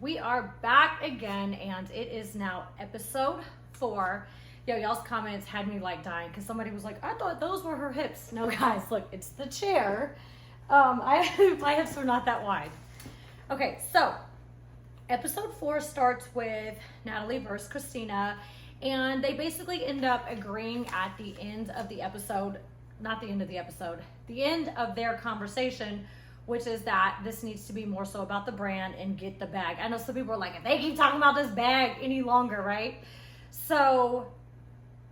We are back again, and it is now episode 4. Yo, y'all's comments had me like dying because somebody was like, I thought those were her hips. No, guys, look, it's the chair. My hips are not that wide. Okay, so episode 4 starts with Natalie versus Christina, and they basically end up agreeing at the end of the episode, not the end of the episode, the end of their conversation, which is that this needs to be more so about the brand and get the bag. I know some people are like, if they keep talking about this bag any longer, right? So,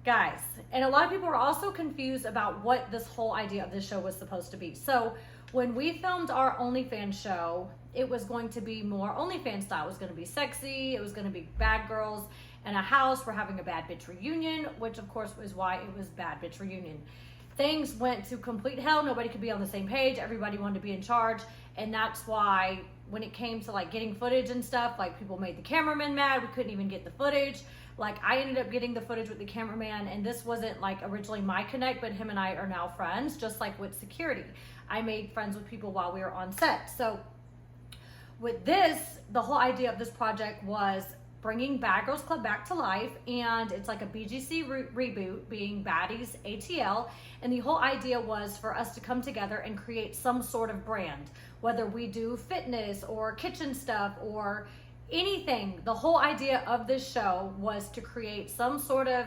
guys, and a lot of people are also confused about what this whole idea of this show was supposed to be. So, when we filmed our OnlyFans show, it was going to be more OnlyFans style. It was going to be sexy. It was going to be bad girls in a house. We're having a bad bitch reunion, which of course is why it was bad bitch reunion. Things went to complete hell. Nobody could be on the same page. Everybody wanted to be in charge. And that's why when it came to like getting footage and stuff, like people made the cameraman mad. We couldn't even get the footage. Like I ended up getting the footage with the cameraman, and this wasn't like originally my connect, but him and I are now friends, just like with security. I made friends with people while we were on set. So with this, the whole idea of this project was bringing Bad Girls Club back to life, and it's like a BGC reboot, being Baddies ATL, and the whole idea was for us to come together and create some sort of brand, whether we do fitness or kitchen stuff or anything. The whole idea of this show was to create some sort of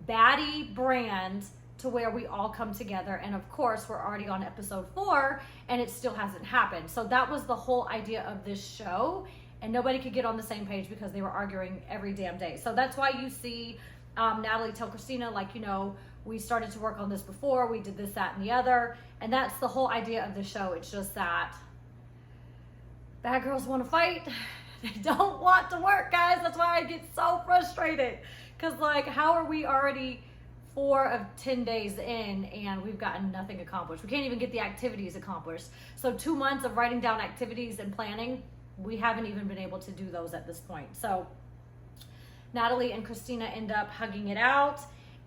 baddie brand to where we all come together, and of course we're already on episode 4 and it still hasn't happened. So that was the whole idea of this show, and nobody could get on the same page because they were arguing every damn day. So that's why you see Natalie tell Christina, like, you know, we started to work on this before, we did this, that, and the other, and that's the whole idea of the show. It's just that bad girls want to fight, they don't want to work, guys. That's why I get so frustrated, because like, how are we already 4 of 10 days in and we've gotten nothing accomplished? We can't even get the activities accomplished. So 2 months of writing down activities and planning, we haven't even been able to do those at this point. So Natalie and Christina end up hugging it out,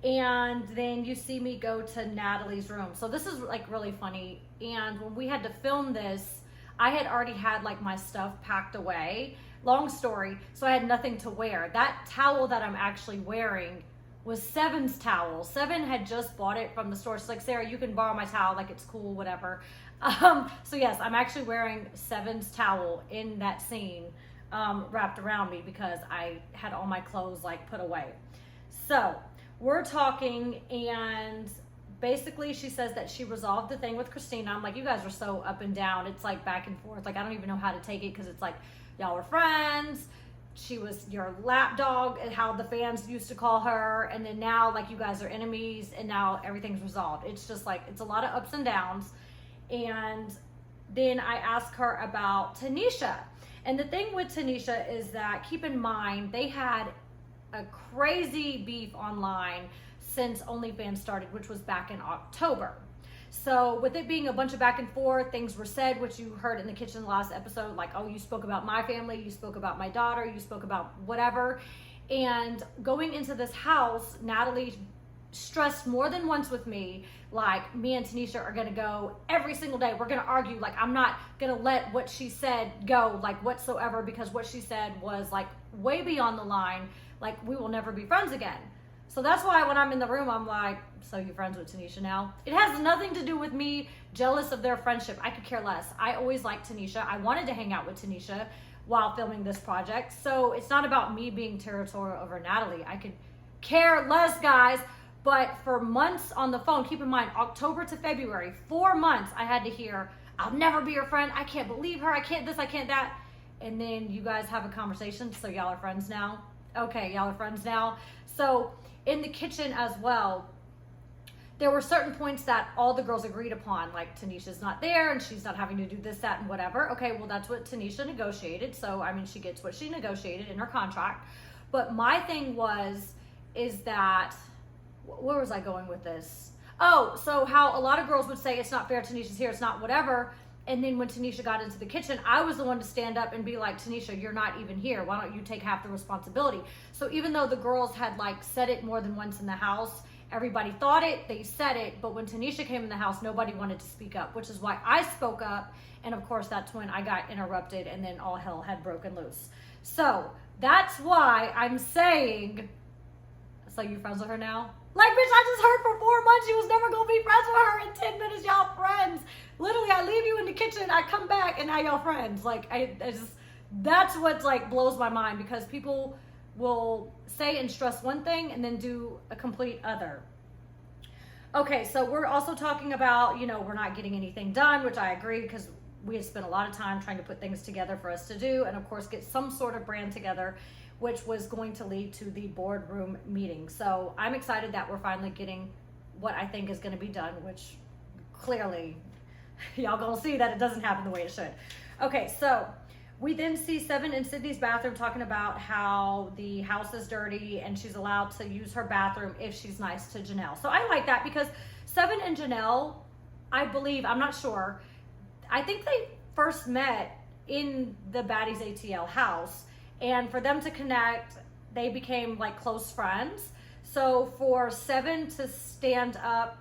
and then you see me go to Natalie's room. So this is like really funny, and when we had to film this, I had already had like my stuff packed away. Long story, so I had nothing to wear. That towel that I'm actually wearing was Seven's towel. Seven had just bought it from the store. She's like, Sarah, you can borrow my towel, like it's cool, whatever. So yes, I'm actually wearing Seven's towel in that scene, wrapped around me because I had all my clothes like put away. So we're talking, and basically she says that she resolved the thing with Christina. I'm like, you guys are so up and down. It's like back and forth. Like, I don't even know how to take it, because it's like, y'all were friends. She was your lap dog, and how the fans used to call her, and then now like you guys are enemies, and now everything's resolved. It's just like, it's a lot of ups and downs. And then I asked her about Tanisha, and the thing with Tanisha is that, keep in mind, they had a crazy beef online since OnlyFans started, which was back in October. So with it being a bunch of back and forth, things were said, which you heard in the kitchen last episode, like, oh, you spoke about my family, you spoke about my daughter, you spoke about whatever. And going into this house, Natalie stressed more than once with me, like, me and Tanisha are gonna go every single day. We're gonna argue. Like, I'm not gonna let what she said go, like, whatsoever, because what she said was like way beyond the line. Like, we will never be friends again. So that's why when I'm in the room, I'm like, so you friends with Tanisha now? It has nothing to do with me jealous of their friendship. I could care less. I always liked Tanisha. I wanted to hang out with Tanisha while filming this project. So it's not about me being territorial over Natalie. I could care less, guys. But for months on the phone, keep in mind, October to February, 4 months, I had to hear, I'll never be your friend. I can't believe her. I can't this, I can't that. And then you guys have a conversation. So y'all are friends now? Okay, y'all are friends now. So in the kitchen as well, there were certain points that all the girls agreed upon, like Tanisha's not there and she's not having to do this, that, and whatever. Okay, well, that's what Tanisha negotiated. So, I mean, she gets what she negotiated in her contract. But my thing is that, where was I going with this? Oh, so how a lot of girls would say it's not fair, Tanisha's here, it's not whatever. And then when Tanisha got into the kitchen, I was the one to stand up and be like, Tanisha, you're not even here. Why don't you take half the responsibility? So even though the girls had like said it more than once in the house, Everybody thought it, they said it, but when Tanisha came in the house, nobody wanted to speak up, which is why I spoke up. And of course, that's when I got interrupted and then all hell had broken loose. So that's why I'm saying, so you friends with her now? Like, bitch, I just heard for 4 months you was never gonna be friends with her. In 10 minutes, y'all friends. Literally, I leave you in the kitchen, I come back, and now y'all friends. Like, I just, that's what like blows my mind, because people will say and stress one thing and then do a complete other. Okay, so we're also talking about, we're not getting anything done, which I agree, because we had spent a lot of time trying to put things together for us to do, and of course get some sort of brand together, which was going to lead to the boardroom meeting. So I'm excited that we're finally getting what I think is going to be done, which clearly y'all gonna see that it doesn't happen the way it should. Okay, so we then see Seven in Sydney's bathroom talking about how the house is dirty and she's allowed to use her bathroom if she's nice to Janelle. So I like that, because Seven and Janelle, I believe, I'm not sure, I think they first met in the Baddies ATL house, and for them to connect, they became like close friends. So for Seven to stand up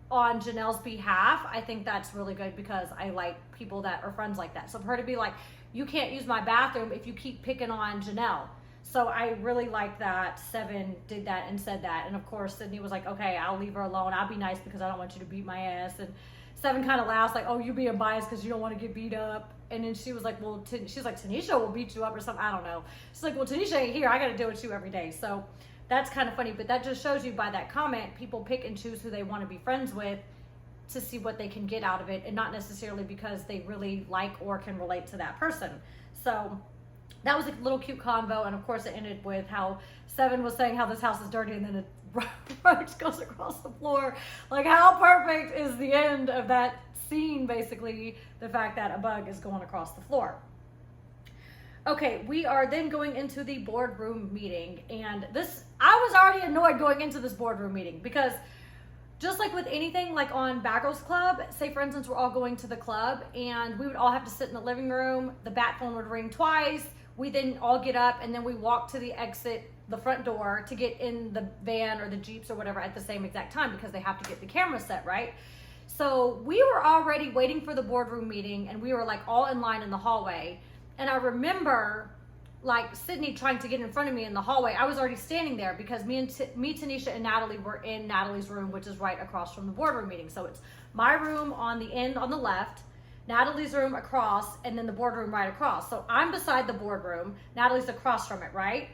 on Janelle's behalf, I think that's really good, because I like people that are friends like that. So for her to be like, you can't use my bathroom if you keep picking on Janelle. So I really like that Seven did that and said that. And of course, Sydney was like, okay, I'll leave her alone. I'll be nice because I don't want you to beat my ass. And Seven kind of laughs like, oh, you being biased because you don't want to get beat up. And then she was like, well, she's like, Tanisha will beat you up or something. I don't know. She's like, well, Tanisha ain't here. I got to deal with you every day. So that's kind of funny. But that just shows you by that comment, people pick and choose who they want to be friends with to see what they can get out of it, and not necessarily because they really like or can relate to that person. So that was a little cute convo. And of course it ended with how Seven was saying how this house is dirty, and then a roach goes across the floor. Like, how perfect is the end of that scene? Basically the fact that a bug is going across the floor. Okay, we are then going into the boardroom meeting, and this, I was already annoyed going into this boardroom meeting, because just like with anything, like on Baggles Club, say for instance, we're all going to the club and we would all have to sit in the living room, the bat phone would ring twice, we then all get up and then we walk to the exit, the front door, to get in the van or the Jeeps or whatever at the same exact time, because they have to get the camera set, right? So we were already waiting for the boardroom meeting, and we were like all in line in the hallway. And I remember like Sydney trying to get in front of me in the hallway. I was already standing there because me, Tanisha, and Natalie were in Natalie's room, which is right across from the boardroom meeting. So it's my room on the end on the left, Natalie's room across, and then the boardroom right across. So I'm beside the boardroom, Natalie's across from it, right?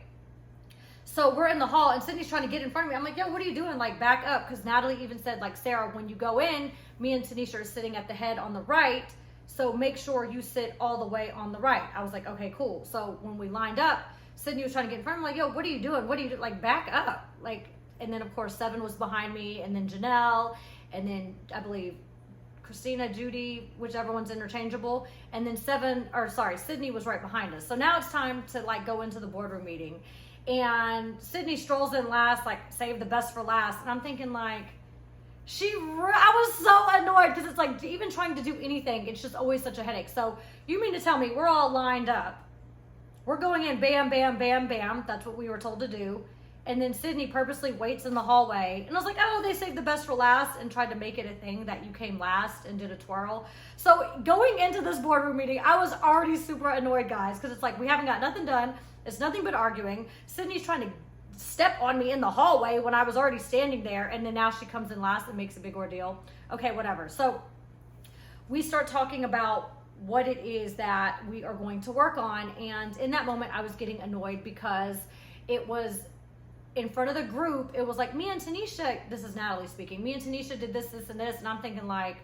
So we're in the hall, and Sydney's trying to get in front of me. I'm like, yo, what are you doing? Like, back up. Because Natalie even said, like, Sarah, when you go in, me and Tanisha are sitting at the head on the right, so make sure you sit all the way on the right. I was like, okay, cool. So when we lined up, Sydney was trying to get in front of me, like, yo, what are you doing? What are you doing? Like, back up. Like, and then of course Seven was behind me, and then Janelle, and then I believe Christina, Judy, whichever one's interchangeable, and then Sydney was right behind us. So now it's time to like go into the boardroom meeting, and Sydney strolls in last, like save the best for last, and I'm thinking like, I was so annoyed, because it's like, even trying to do anything, it's just always such a headache. So you mean to tell me we're all lined up, we're going in, bam, bam, bam, bam, that's what we were told to do, and then Sydney purposely waits in the hallway, and I was like, oh, they saved the best for last, and tried to make it a thing that you came last and did a twirl. So going into this boardroom meeting, I was already super annoyed, guys, because it's like, we haven't got nothing done, it's nothing but arguing. Sydney's trying to step on me in the hallway when I was already standing there, and then now she comes in last and makes a big ordeal. Okay, whatever. So we start talking about what it is that we are going to work on, and in that moment I was getting annoyed because it was in front of the group. It was like, me and Tanisha, this is Natalie speaking, me and Tanisha did this, this, and this, and I'm thinking like,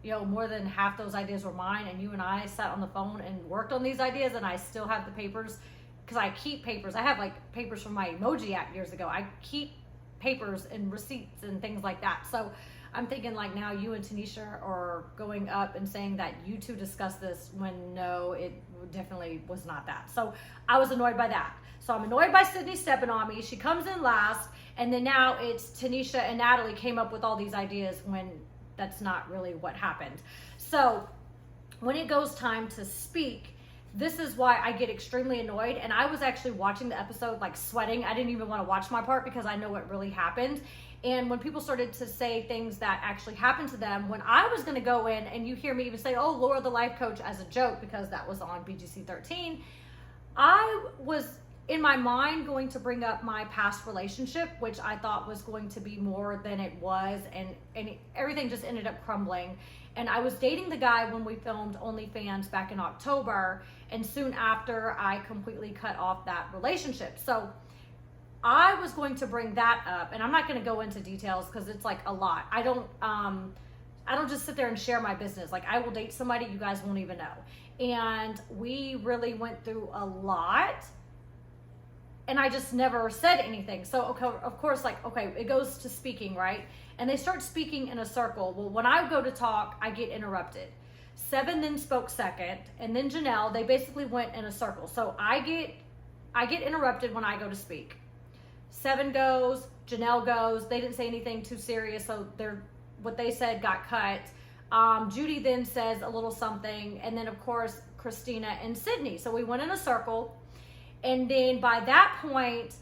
more than half those ideas were mine, and you and I sat on the phone and worked on these ideas, and I still have the papers, because I keep papers. I have like papers from my emoji app years ago. I keep papers and receipts and things like that. So I'm thinking like, now you and Tanisha are going up and saying that you two discussed this, when no, it definitely was not that. So I was annoyed by that. So I'm annoyed by Sydney stepping on me. She comes in last, and then now it's Tanisha and Natalie came up with all these ideas when that's not really what happened. So when it goes time to speak, this is why I get extremely annoyed. And I was actually watching the episode like sweating. I didn't even want to watch my part because I know what really happened. And when people started to say things that actually happened to them, when I was going to go in, and you hear me even say, oh, Laura the life coach, as a joke, because that was on BGC 13, I was in my mind going to bring up my past relationship, which I thought was going to be more than it was, and everything just ended up crumbling. And I was dating the guy when we filmed OnlyFans back in October, and soon after I completely cut off that relationship. So I was going to bring that up, and I'm not going to go into details because it's like a lot. I don't just sit there and share my business. Like, I will date somebody you guys won't even know. And we really went through a lot, and I just never said anything. So, okay, of course, like, okay, it goes to speaking, right? And they start speaking in a circle. Well, when I go to talk, I get interrupted. Seven then spoke second, and then Janelle, they basically went in a circle. So I get interrupted when I go to speak. Seven goes, Janelle goes. They didn't say anything too serious, so what they said got cut. Judy then says a little something, and then of course Christina and Sydney. So we went in a circle, and then by that point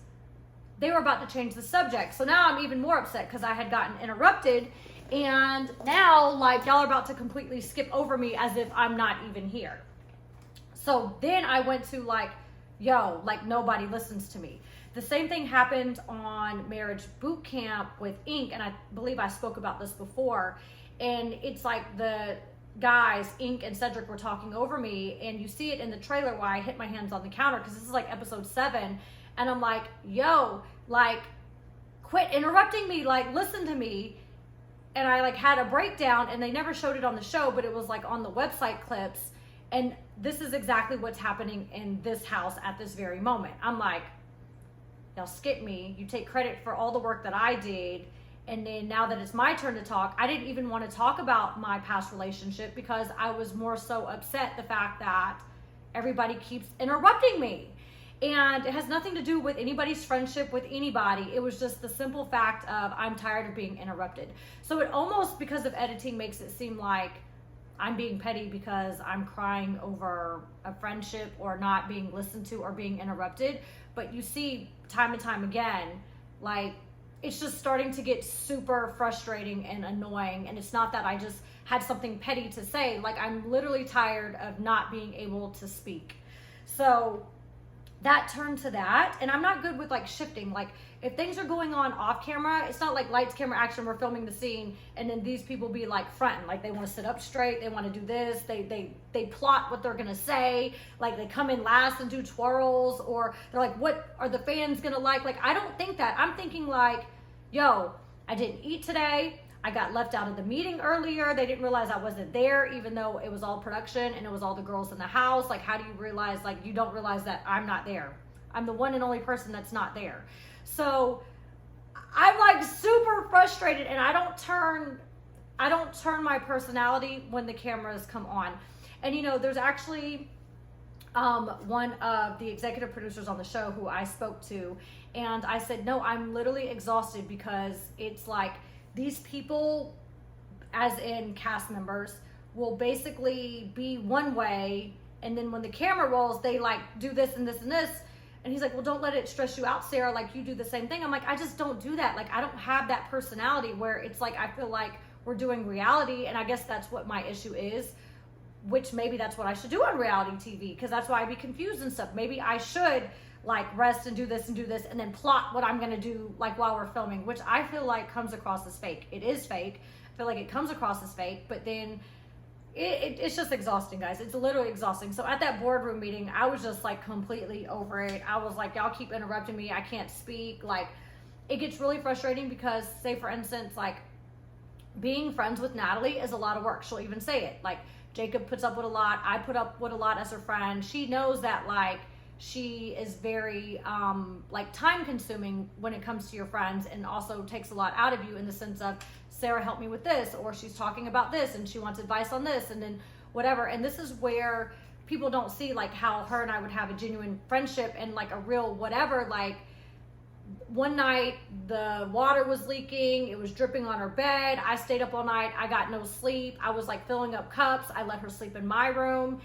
they were about to change the subject. So now I'm even more upset because I had gotten interrupted, and now like y'all are about to completely skip over me as if I'm not even here. So then I went to like, yo, like nobody listens to me. The same thing happened on Marriage Boot Camp with Ink, and I believe I spoke about this before. And it's like the guys, Ink and Cedric, were talking over me, and you see it in the trailer where I hit my hands on the counter because this is like episode 7, and I'm like, yo, like, quit interrupting me, like, listen to me. And I like had a breakdown, and they never showed it on the show, but it was like on the website clips. And this is exactly what's happening in this house at this very moment. I'm like, y'all skip me. You take credit for all the work that I did. And then now that it's my turn to talk, I didn't even want to talk about my past relationship because I was more so upset the fact that everybody keeps interrupting me. And it has nothing to do with anybody's friendship with anybody. It was just the simple fact of I'm tired of being interrupted. So it almost, because of editing, makes it seem like I'm being petty because I'm crying over a friendship or not being listened to or being interrupted. But you see time and time again, like, it's just starting to get super frustrating and annoying. And it's not that I just had something petty to say. Like, I'm literally tired of not being able to speak. So that turned to that. And I'm not good with like shifting. Like, if things are going on off camera, it's not like lights, camera, action, we're filming the scene, and then these people be like fronting, like they want to sit up straight, they want to do this, they plot what they're gonna say, like they come in last and do twirls, or they're like, what are the fans gonna like? Like, I don't think that. I'm thinking like, yo, I didn't eat today, I got left out of the meeting earlier, they didn't realize I wasn't there, even though it was all production and it was all the girls in the house. Like, how do you realize, like, you don't realize that I'm not there? I'm the one and only person that's not there. So I'm like super frustrated, and I don't turn my personality when the cameras come on. And you know, there's actually one of the executive producers on the show who I spoke to, and I said, no, I'm literally exhausted because it's like these people, as in cast members, will basically be one way, and then when the camera rolls, they like do this and this and this. And he's like, well, don't let it stress you out, Sarah. Like, you do the same thing. I'm like, I just don't do that. Like, I don't have that personality where it's like, I feel like we're doing reality. And I guess that's what my issue is, which maybe that's what I should do on reality TV, because that's why I be confused and stuff. Maybe I should like rest and do this and then plot what I'm going to do like while we're filming, which I feel like comes across as fake. It is fake. I feel like it comes across as fake, but then it's just exhausting, guys. It's literally exhausting. So at that boardroom meeting, I was just like completely over it. I was like, y'all keep interrupting me. I can't speak. Like, it gets really frustrating because, say for instance, like being friends with Natalie is a lot of work. She'll even say it. Like, Jacob puts up with a lot. I put up with a lot as her friend. She knows that like she is very like time consuming when it comes to your friends, and also takes a lot out of you in the sense of, Sarah helped me with this, or she's talking about this and she wants advice on this, and then whatever. And this is where people don't see like how her and I would have a genuine friendship and like a real whatever. Like, one night the water was leaking, it was dripping on her bed, I stayed up all night, I got no sleep, I was like filling up cups, I let her sleep in my room,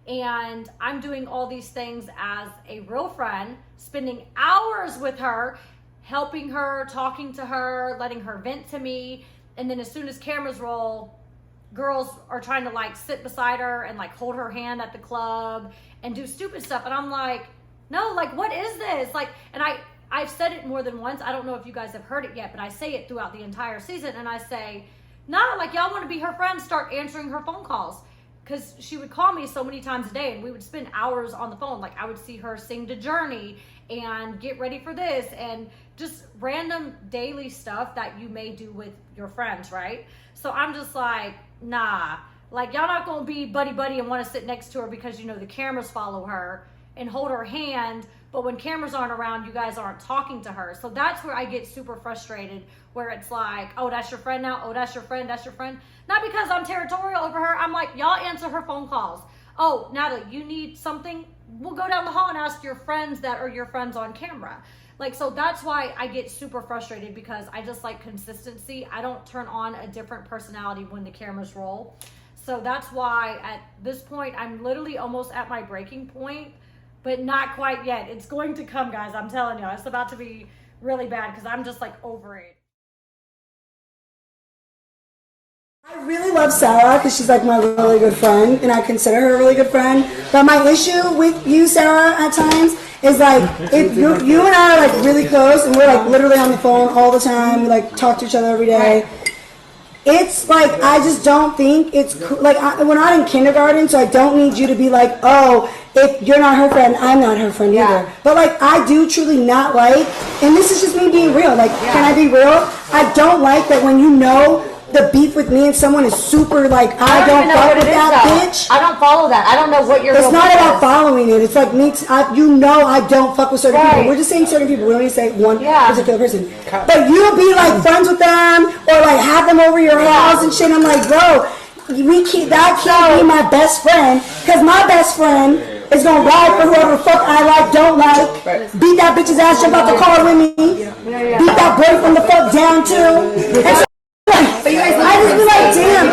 And I'm doing all these things as a real friend, spending hours with her, helping her, talking to her, letting her vent to me. And then as soon as cameras roll, girls are trying to like sit beside her and like hold her hand at the club and do stupid stuff. And I'm like, no, like, what is this? Like, and I've said it more than once. I don't know if you guys have heard it yet, but I say it throughout the entire season. And I say, no, like, y'all want to be her friend, start answering her phone calls. Because she would call me so many times a day and we would spend hours on the phone. Like, I would see her sing to Journey and get ready for this and just random daily stuff that you may do with your friends, right? So I'm just like, nah, like, y'all not gonna be buddy and want to sit next to her because, you know, the cameras follow her and hold her hand, but when cameras aren't around, you guys aren't talking to her. So that's where I get super frustrated, where it's like, oh, that's your friend now? Oh, that's your friend, that's your friend? Not because I'm territorial over her. I'm like, y'all answer her phone calls. Oh, Natalie, you need something? We'll go down the hall and ask your friends that are your friends on camera. Like, so that's why I get super frustrated, because I just like consistency. I don't turn on a different personality when the cameras roll. So that's why at this point, I'm literally almost at my breaking point, but not quite yet. It's going to come, guys. I'm telling you, it's about to be really bad because I'm just like over it. I really love Sarah because she's like my really good friend, and I consider her a really good friend. But my issue with you, Sarah, at times is like, if you and I are like really close and we're like literally on the phone all the time, we like talk to each other every day. It's like, I just don't think it's cool. Like, we're not in kindergarten, so I don't need you to be like, oh, if you're not her friend, I'm not her friend either. But like, I do truly not like, and this is just me being real. Like, can I be real? I don't like that when you know the beef with me and someone is super like, I don't fuck with that bitch. I don't follow that. I don't know what you're. It's not about following it. It's like me. You know, I don't fuck with certain people. We're just saying certain people. We don't even say one particular person. But you'll be like friends with them or like have them over your house and shit. I'm like, bro, that can't be my best friend, because my best friend is gonna ride for whoever the fuck I like, don't like, beat that bitch's ass, jump out the car with me, beat that boyfriend the fuck down too. But you guys, I just be like, damn.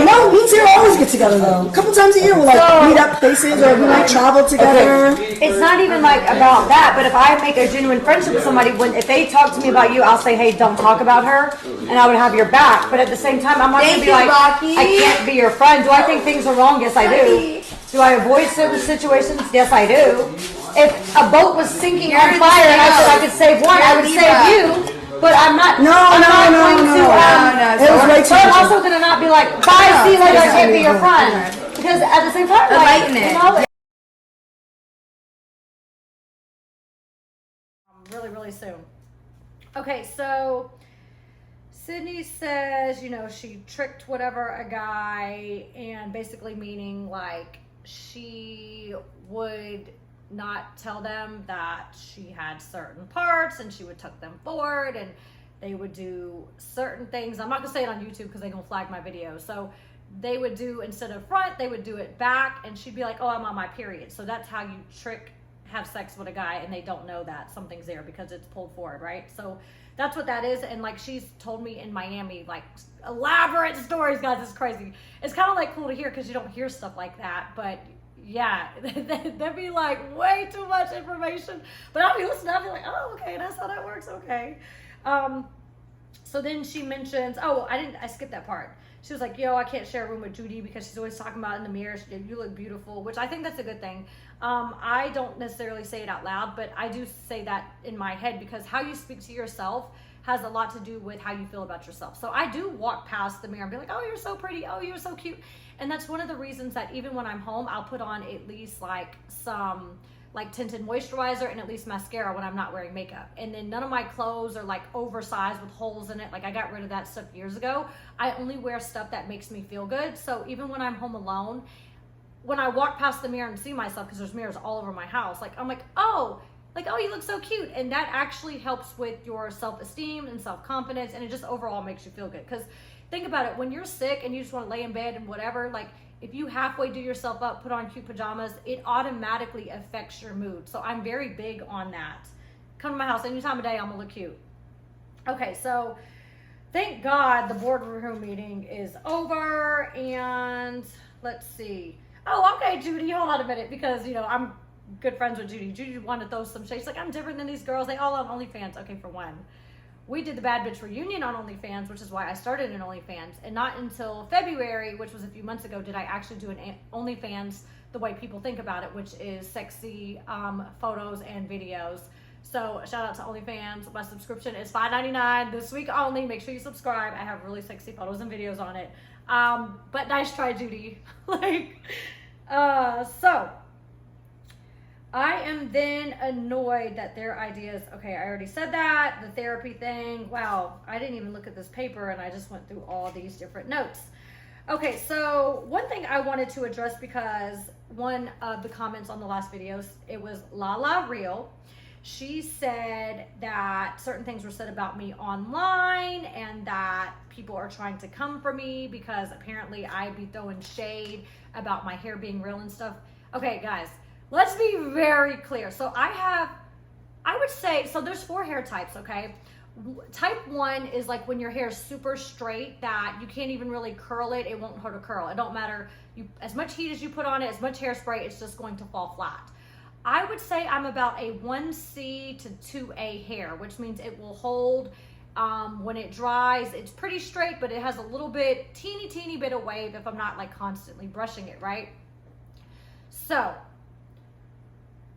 No, me too. Always get together though. A couple times a year we'll like meet up places or we like travel together. It's not even like about that, but if I make a genuine friendship with somebody, if they talk to me about you, I'll say, hey, don't talk about her, and I would have your back. But at the same time, I'm not going to be like, Rocky. I can't be your friend. Do I think things are wrong? Yes, I do. Do I avoid certain situations? Yes, I do. If a boat was sinking on fire and I said I could save one, I would save you. But I'm not. No. It was way too much. I'm also gonna not be like, bye, see you later. I can't be your friend, because at the same time, like, you know, really soon. Okay, so Sydney says, you know, she tricked whatever a guy, and basically meaning like she would not tell them that she had certain parts and she would tuck them forward and they would do certain things. I'm not gonna say it on YouTube because they're gonna flag my video. So they would do, instead of front, they would do it back, and she'd be like, oh, I'm on my period. So that's how you have sex with a guy and they don't know that something's there because it's pulled forward, right? So that's what that is. And like, she's told me in Miami, like, elaborate stories, guys. It's crazy. It's kind of like cool to hear because you don't hear stuff like that, but yeah, there'd be like way too much information, but I'll be listening. I'll be like, oh, okay, that's how that works. Okay. So then she mentions, I skipped that part. She was like, yo, I can't share a room with Judy because she's always talking about in the mirror, you look beautiful, which I think that's a good thing. I don't necessarily say it out loud, but I do say that in my head, because how you speak to yourself has a lot to do with how you feel about yourself. So I do walk past the mirror and be like, oh, you're so pretty. Oh, you're so cute. And that's one of the reasons that even when I'm home, I'll put on at least like some like tinted moisturizer and at least mascara when I'm not wearing makeup. And then none of my clothes are like oversized with holes in it. Like, I got rid of that stuff years ago. I only wear stuff that makes me feel good. So even when I'm home alone, when I walk past the mirror and see myself, because there's mirrors all over my house, like, I'm like, oh, you look so cute. And that actually helps with your self-esteem and self-confidence, and it just overall makes you feel good. Because think about it, when you're sick and you just want to lay in bed and whatever, like, if you halfway do yourself up, put on cute pajamas, it automatically affects your mood. So I'm very big on that. Come to my house any time of day, I'm gonna look cute. Okay, so thank God the boardroom meeting is over, and let's see. oh, okay, Judy, hold on a minute, because, you know, I'm good friends with Judy. Judy wanted to throw some shade. She's like, I'm different than these girls. They all on OnlyFans. Okay, for one. We did the Bad Bitch reunion on OnlyFans, which is why I started an OnlyFans. And not until February, which was a few months ago, did I actually do an OnlyFans the way people think about it, which is sexy photos and videos. So shout out to OnlyFans. My subscription is $5.99 this week only. Make sure you subscribe. I have really sexy photos and videos on it. But nice try, Judy. So I am then annoyed that their ideas, okay, I already said that, the therapy thing. Wow, I didn't even look at this paper and I just went through all these different notes. Okay, so one thing I wanted to address, because one of the comments on the last videos, it was La Real. She said that certain things were said about me online and that people are trying to come for me because apparently I'd be throwing shade about my hair being real and stuff. Okay, guys, let's be very clear. So I would say, so there's 4 hair types, okay? Type 1 is like when your hair is super straight that you can't even really curl it. It won't hurt to curl. It don't matter. As much heat as you put on it, as much hairspray, it's just going to fall flat. I would say I'm about a 1C to 2A hair, which means it will hold when it dries. It's pretty straight, but it has a little bit, teeny bit of wave if I'm not like constantly brushing it, right? So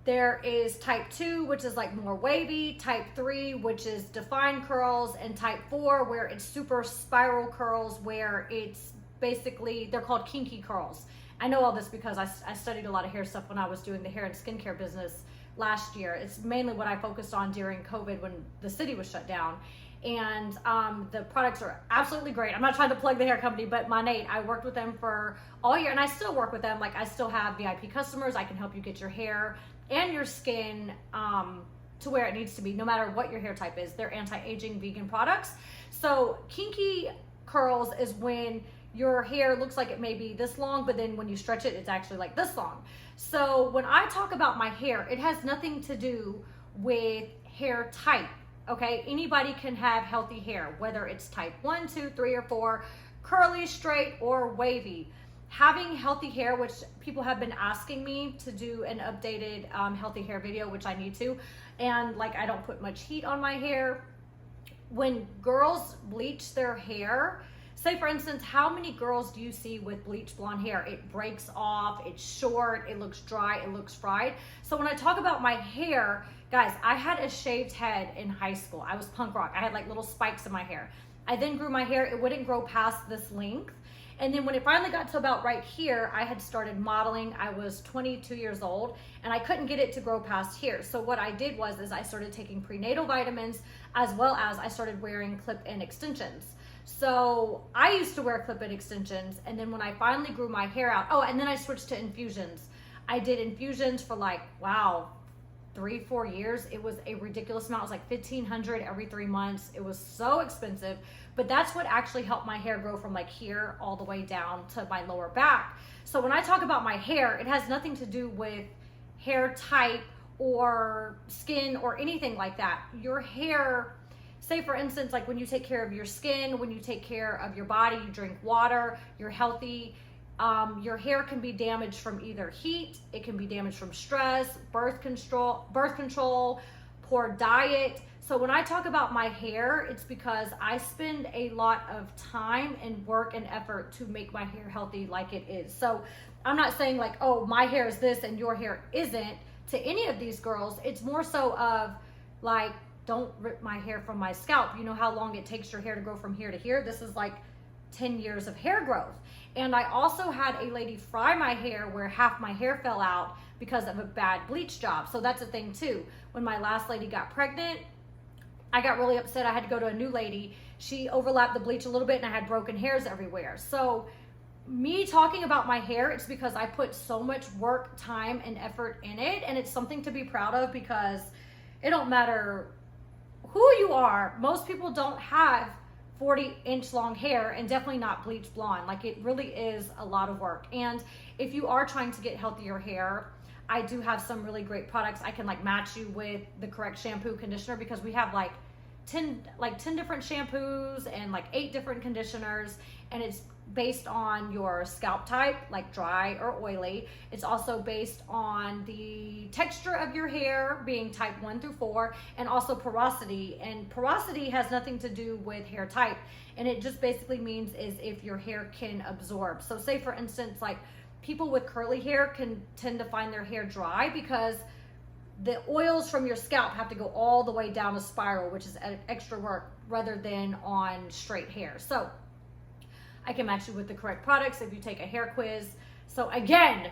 there is type 2, which is like more wavy, type 3, which is defined curls, and type 4, where it's super spiral curls, where it's basically, they're called kinky curls. I know all this because I studied a lot of hair stuff when I was doing the hair and skincare business last year. It's mainly what I focused on during COVID when the city was shut down. And the products are absolutely great. I'm not trying to plug the hair company, but Monate, I worked with them for all year, and I still work with them. Like, I still have VIP customers. I can help you get your hair and your skin to where it needs to be, no matter what your hair type is. They're anti-aging vegan products. So kinky curls is when your hair looks like it may be this long, but then when you stretch it, it's actually like this long. So when I talk about my hair, it has nothing to do with hair type, okay? Anybody can have healthy hair, whether it's type 1, 2, 3, or 4, curly, straight, or wavy. Having healthy hair, which people have been asking me to do an updated healthy hair video, which I need to, and like I don't put much heat on my hair. When girls bleach their hair, say for instance, how many girls do you see with bleach blonde hair? It breaks off, it's short, it looks dry, it looks fried. So when I talk about my hair, guys, I had a shaved head in high school. I was punk rock. I had like little spikes in my hair. I then grew my hair. It wouldn't grow past this length. And then when it finally got to about right here, I had started modeling. I was 22 years old and I couldn't get it to grow past here. So what I did was I started taking prenatal vitamins, as well as I started wearing clip-in extensions. So I used to wear clip-in extensions, and then when I finally grew my hair out, oh, and then I switched to infusions. I did infusions for like, wow, 3-4 years. It was a ridiculous amount. It was like $1,500 every 3 months. It was so expensive, but that's what actually helped my hair grow from like here all the way down to my lower back. So when I talk about my hair, it has nothing to do with hair type or skin or anything like that. Your hair, say for instance, like when you take care of your skin, when you take care of your body, you drink water, you're healthy, your hair can be damaged from either heat, it can be damaged from stress, birth control, poor diet. So when I talk about my hair, it's because I spend a lot of time and work and effort to make my hair healthy like it is. So I'm not saying like, oh, my hair is this and your hair isn't to any of these girls. It's more so of like, don't rip my hair from my scalp. You know how long it takes your hair to grow from here to here? This is like 10 years of hair growth. And I also had a lady fry my hair where half my hair fell out because of a bad bleach job. So that's a thing too. When my last lady got pregnant, I got really upset. I had to go to a new lady. She overlapped the bleach a little bit and I had broken hairs everywhere. So me talking about my hair, it's because I put so much work, time, and effort in it. And it's something to be proud of, because it don't matter who you are. Most people don't have 40-inch long hair, and definitely not bleach blonde. Like, it really is a lot of work. And if you are trying to get healthier hair, I do have some really great products. I can like match you with the correct shampoo, conditioner, because we have like 10 different shampoos and like 8 different conditioners, and it's based on your scalp type, like dry or oily. It's also based on the texture of your hair, being type 1 through 4, and also porosity. And porosity has nothing to do with hair type. And it just basically means is if your hair can absorb. So say for instance, like people with curly hair can tend to find their hair dry because the oils from your scalp have to go all the way down a spiral, which is extra work rather than on straight hair. So I can match you with the correct products if you take a hair quiz. So again,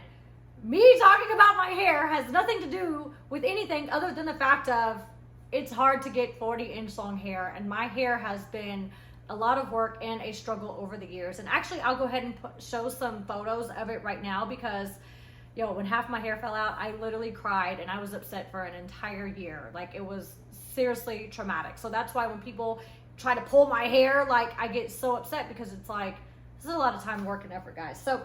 me talking about my hair has nothing to do with anything other than the fact of it's hard to get 40-inch long hair, and my hair has been a lot of work and a struggle over the years. And actually, I'll go ahead and show some photos of it right now because, yo, when half my hair fell out, I literally cried and I was upset for an entire year. Like, it was seriously traumatic. So that's why when people try to pull my hair, like, I get so upset because it's like, this is a lot of time, work, and effort, guys. So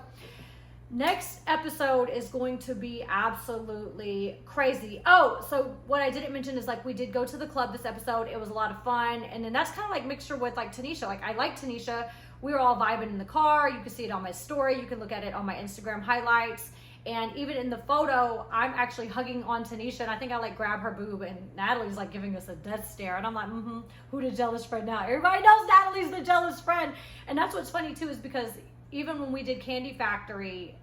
next episode is going to be absolutely crazy. Oh, so what I didn't mention is, like, we did go to the club this episode. It was a lot of fun. And then that's kind of like mixture with like Tanisha. Like, I like Tanisha. We were all vibing in the car. You can see it on my story. You can look at it on my Instagram highlights. And even in the photo, I'm actually hugging on Tanisha, and I think I like grab her boob, and Natalie's like giving us a death stare, and I'm like, who the jealous friend now? Everybody knows Natalie's the jealous friend. And that's what's funny too, is because even when we did Candy Factory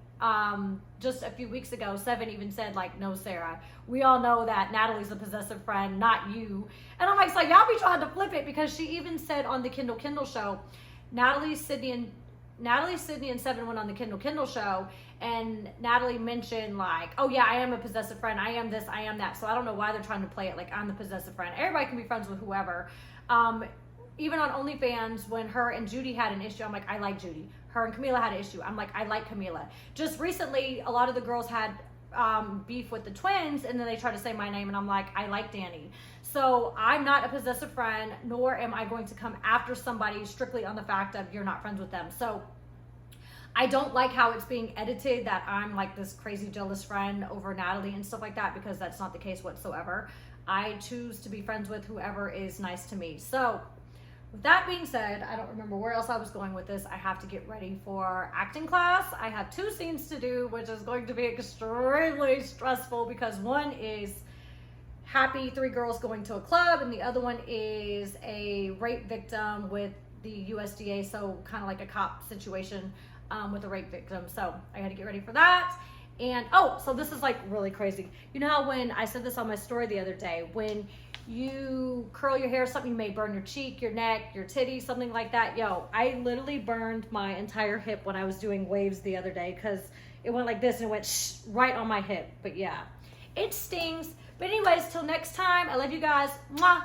just a few weeks ago, Seven even said like, no, Sarah, we all know that Natalie's the possessive friend, not you. And I'm like, so y'all be trying to flip it, because she even said on the Kindle show, Natalie, Sydney, and Seven went on the Kindle show, and Natalie mentioned like, oh yeah, I am a possessive friend. I am this, I am that. So I don't know why they're trying to play it like I'm the possessive friend. Everybody can be friends with whoever. Even on OnlyFans, when her and Judy had an issue, I'm like, I like Judy. Her and Camila had an issue. I'm like, I like Camila. Just recently, a lot of the girls had beef with the twins, and then they tried to say my name, and I'm like, I like Danny. So I'm not a possessive friend, nor am I going to come after somebody strictly on the fact of you're not friends with them. So I don't like how it's being edited that I'm like this crazy jealous friend over Natalie and stuff like that, because that's not the case whatsoever. I choose to be friends with whoever is nice to me. So with that being said, I don't remember where else I was going with this. I have to get ready for acting class. I have 2 scenes to do, which is going to be extremely stressful, because one is happy 3 girls going to a club, and the other one is a rape victim with the USDA, so kind of like a cop situation with a rape victim. So I had to get ready for that. And oh, so this is like really crazy. You know how when I said this on my story the other day, when you curl your hair, something you may burn your cheek, your neck, your titty, something like that. Yo, I literally burned my entire hip when I was doing waves the other day, because it went like this and it went right on my hip. But yeah, it stings. But anyways, till next time, I love you guys. Mwah.